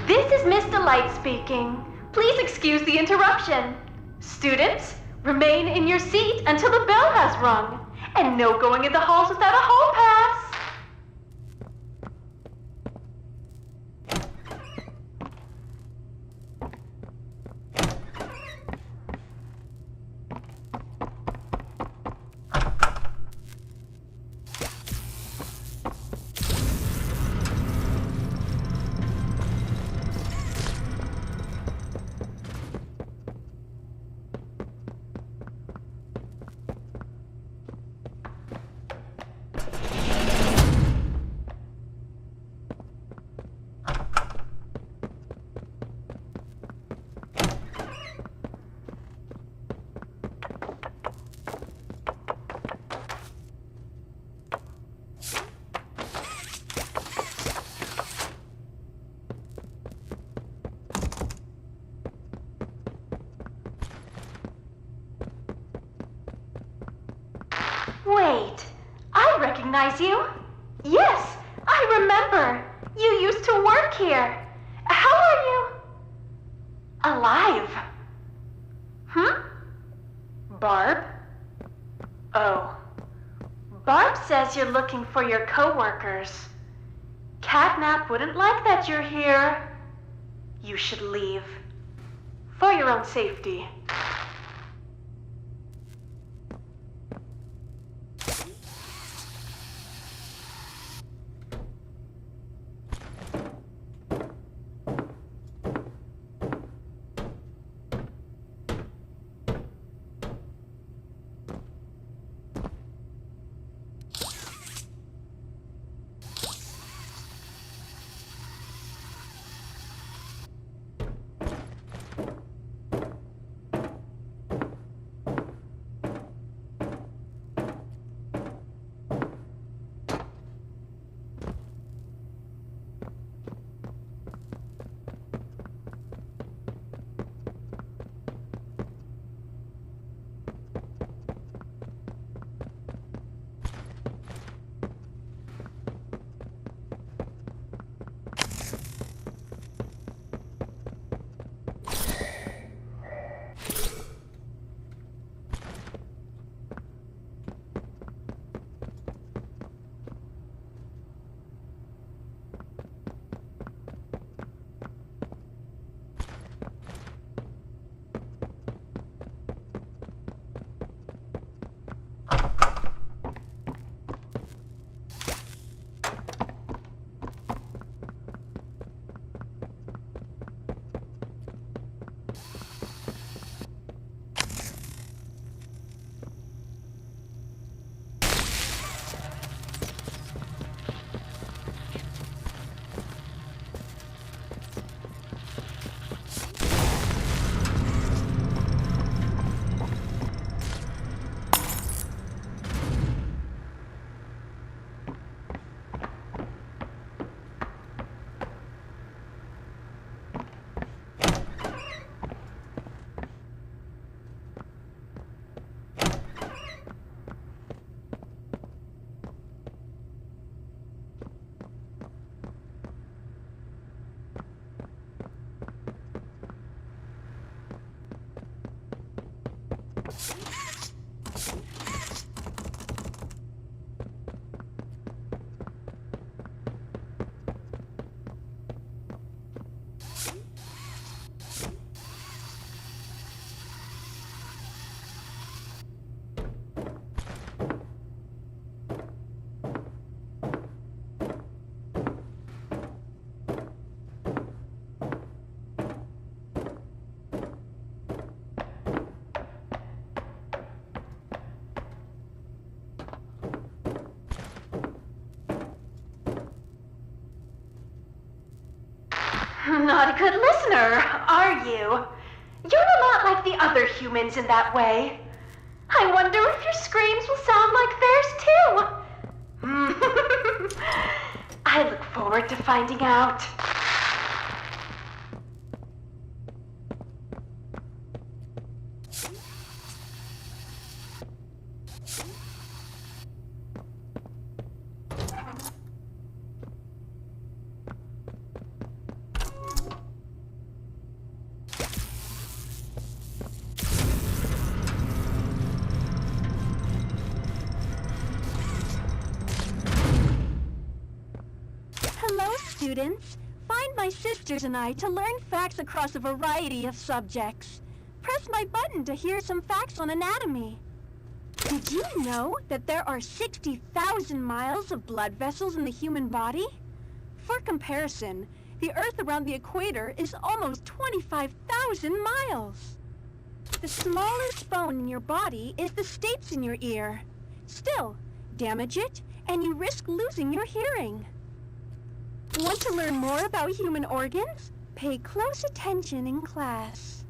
This is Miss Delight speaking. Please excuse the interruption. Students, remain in your seat until the bell has rung. And no going in the halls without a hall pass. Wait, I recognize you. Yes, I remember. You used to work here. How are you? Alive? Barb? Oh. Barb says you're looking for your co-workers. Catnap wouldn't like that you're here. You should leave. For your own safety. Not a good listener, are you? You're a lot like the other humans in that way. I wonder if your screams will sound like theirs too. I look forward to finding out. students! Find my sisters and I to learn facts across a variety of subjects. Press my button to hear some facts on anatomy. Did you know that there are 60,000 miles of blood vessels in the human body? For comparison, the Earth around the equator is almost 25,000 miles. The smallest bone in your body is the stapes in your ear. Still, damage it, and you risk losing your hearing. Want to learn more about human organs? Pay close attention in class.